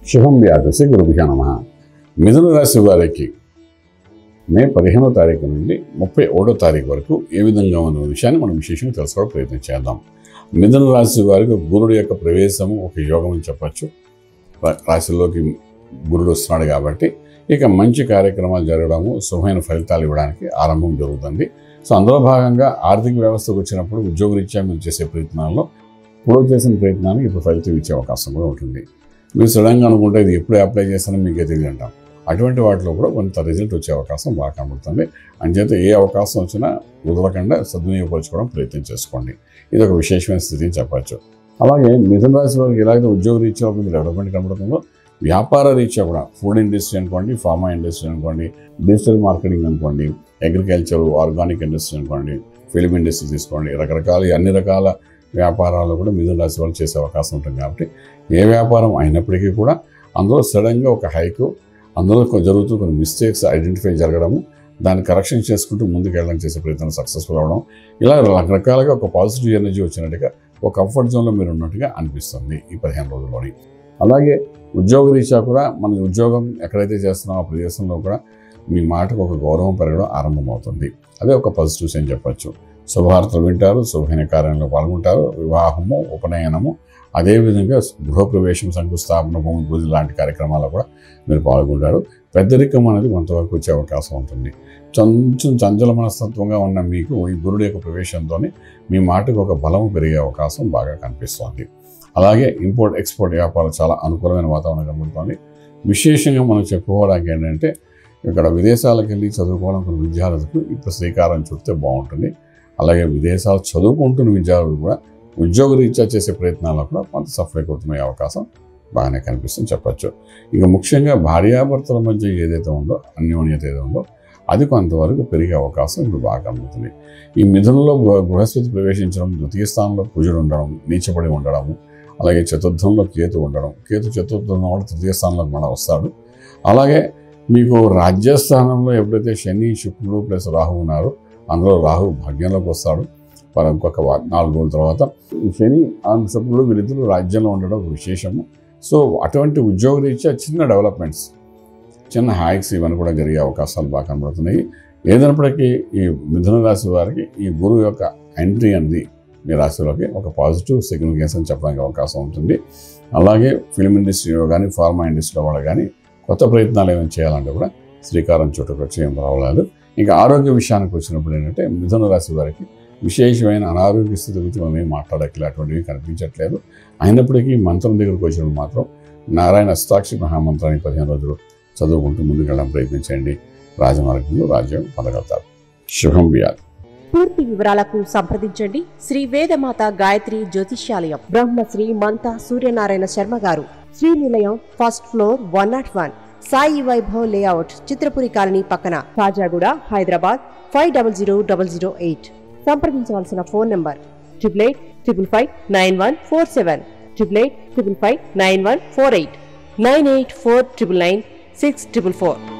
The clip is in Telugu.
శుభం వ్యాధసి గురుభ్యో నమః. మిథున రాశి వారికి మే 15వ తారీఖు నుండి 31వ తారీఖు వరకు ఏ విధంగా ఉన్న విషయాన్ని మనం విశేషంగా తెలుసుకోవడం ప్రయత్నం చేద్దాం. మిథున రాశి వారికి గురుడు యొక్క ప్రవేశము ఒక యోగం అని చెప్పచ్చు. రాశిలోకి గురుడు వస్తున్నాడు కాబట్టి ఇక మంచి కార్యక్రమాలు జరగడము, శుభమైన ఫలితాలు ఇవ్వడానికి ఆరంభం జరుగుతుంది. సో అందులో భాగంగా ఆర్థిక వ్యవస్థకు వచ్చినప్పుడు ఉద్యోగరీత్యా మీరు చేసే ప్రయత్నాల్లో ఇప్పుడు చేసిన ప్రయత్నానికి ఇప్పుడు ఫలితం ఇచ్చే అవకాశం కూడా ఉంటుంది. మీరు సడన్గా అనుకుంటే ఇది ఎప్పుడు అప్లై చేస్తానో మీకే తెలియదు అంటాం. అటువంటి వాటిలో కూడా కొంత రిజల్ట్ వచ్చే అవకాశం బాగా కనబడుతుంది. అంచేత ఏ అవకాశం వచ్చినా వదలకుండా సద్వినియోగపరచుకోవడం ప్రయత్నం చేసుకోండి. ఇది ఒక విశేషమైన స్థితి అని చెప్పచ్చు. అలాగే మిథున రాశి వారికి ఎలాగైతే ఉద్యోగ రీత్యా కొంచెం డెవలప్మెంట్ కనబడుతుందో, వ్యాపార రీత్యా కూడా ఫుడ్ ఇండస్ట్రీ అనుకోండి, ఫార్మా ఇండస్ట్రీ అనుకోండి, డిజిటల్ మార్కెటింగ్ అనుకోండి, అగ్రికల్చర్, ఆర్గానిక్ ఇండస్ట్రీ అనుకోండి, ఫిల్మ్ ఇండస్ట్రీ తీసుకోండి, రకరకాల అన్ని రకాల వ్యాపారాలు కూడా మిథున రాశి వాళ్ళు చేసే అవకాశం ఉంటుంది. కాబట్టి ఏ వ్యాపారం అయినప్పటికీ కూడా అందులో సడన్గా ఒక హైకు, అందులో జరుగుతూ కొన్ని మిస్టేక్స్ ఐడెంటిఫై జరగడము, దాన్ని కరెక్షన్ చేసుకుంటూ ముందుకు వెళ్ళడం చేసే ప్రయత్నం సక్సెస్ఫుల్ అవ్వడం, ఇలా రకరకాలుగా ఒక పాజిటివ్ ఎనర్జీ వచ్చినట్టుగా ఒక కంఫర్ట్ జోన్లో మీరు ఉన్నట్టుగా అనిపిస్తుంది ఈ 15 రోజుల్లోని. అలాగే ఉద్యోగ రీత్యా కూడా మన ఉద్యోగం ఎక్కడైతే చేస్తున్నామో ఆ ప్రదేశంలో కూడా మీ మాటకు ఒక గౌరవం పెరగడం ఆరంభమవుతుంది. అదే ఒక పాజిటివ్స్ అని చెప్పచ్చు. శుభవార్తలు వింటారు, శుభమైన కార్యంలో పాల్గొంటారు, వివాహము, ఉపనయనము, అదేవిధంగా గృహప్రవేశం, శంకుస్థాపన, భూమి పూజ లాంటి కార్యక్రమాల్లో కూడా మీరు పాల్గొంటారు. పెద్దరికం అనేది కొంతవరకు వచ్చే అవకాశం ఉంటుంది. కొంచెం చంచల మనస్తత్వంగా ఉన్న మీకు ఈ గురుడు యొక్క ప్రవేశంతో మీ మాటకు ఒక బలం పెరిగే అవకాశం బాగా కనిపిస్తుంది. అలాగే ఇంపోర్ట్ ఎక్స్పోర్ట్ వ్యాపారం చాలా అనుకూలమైన వాతావరణం కనబడుతుంది. విశేషంగా మనం చెప్పుకోవడానికి ఏంటంటే ఇక్కడ విదేశాలకు వెళ్ళి చదువుకోవడం కొన్ని విద్యార్థులకు ఇప్పుడు శ్రీకారం చుడితే బాగుంటుంది. అలాగే విదేశాలు చదువుకుంటున్న విద్యార్థులు కూడా ఉద్యోగ రీత్యా చేసే ప్రయత్నాల్లో కూడా కొంత సఫలీకృతమయ్యే అవకాశం బాగానే కనిపిస్తుంది చెప్పచ్చు. ఇక ముఖ్యంగా భార్యాభర్తల మధ్య ఏదైతే ఉందో, అన్యోన్యత ఏదో ఉందో అది కొంతవరకు పెరిగే అవకాశం ఇప్పుడు బాగా కనబడుతుంది. ఈ మిథునంలో బృహస్పతి ప్రవేశించడం, ద్వితీయ స్థానంలో కుజుడు ఉండడం, నీచపడి ఉండడము, అలాగే చతుర్థంలో కేతు ఉండడం, కేతు చతుర్థంలో కూడా తృతీయ స్థానంలోకి మన వస్తాడు. అలాగే మీకు రాజ్యస్థానంలో ఎప్పుడైతే శని, శుక్రుడు ప్లస్ రాహు ఉన్నారో అందులో రాహు భాగ్యంలోకి వస్తాడు. ఇంకొక 4 రోజుల తర్వాత శని, శుక్రుడు వీరిద్దరూ రాజ్యంలో ఉండడం విశేషము. సో అటువంటి ఉద్యోగ రీత్యా చిన్న డెవలప్మెంట్స్, చిన్న హ్యాక్స్ ఇవన్నీ కూడా జరిగే అవకాశాలు బాగా కనబడుతున్నాయి. ఏదైనప్పటికీ ఈ మిథున రాశి వారికి ఈ గురువు యొక్క ఎంట్రీ అనేది మీ రాశిలోకి ఒక పాజిటివ్ సిగ్నిఫికెన్స్ అని చెప్పడానికి అవకాశం ఉంటుంది. అలాగే ఫిల్మ్ ఇండస్ట్రీలో కానీ, ఫార్మా ఇండస్ట్రీలో వాళ్ళు కానీ కొత్త ప్రయత్నాలు ఏమైనా చేయాలంటే కూడా శ్రీకారం చుట్టూ వచ్చి ఏం రావలేదు. ఇంకా ఆరోగ్య విషయానికి వచ్చినప్పుడు ఏంటంటే మిథున రాశి వారికి విశేషమైన అనారోగ్య స్థితి గురించి మనం ఏం మాట్లాడక్కలే, అటువంటివి కనిపించట్లేదు. అయినప్పటికీ మంత్రం దగ్గరకు వచ్చినప్పుడు మాత్రం నారాయణ అష్టాక్షి మహామంత్రాన్ని 15 రోజులు చదువుకుంటూ ముందుకు వెళ్ళడం ప్రయత్నించండి. రాజమార్గంలో రాజ్యం పొందగలుగుతారు. శుభం వ్యాధి. పూర్తి వివరాలకు సంప్రదించండి శ్రీ వేదమాత గాయత్రి జ్యోతిష్యాలయం, Brahmasri మంతా Suryanarayana Sharma garu, Srinilayam, first floor, 101, Sai Vaibhav layout, Chitrapuri colony పక్కన, కాజాగూడ, హైదరాబాద్ 500008. సంప్రదించవలసిన ఫోన్ నంబర్ 8855559147, 8855559148, 9849996644.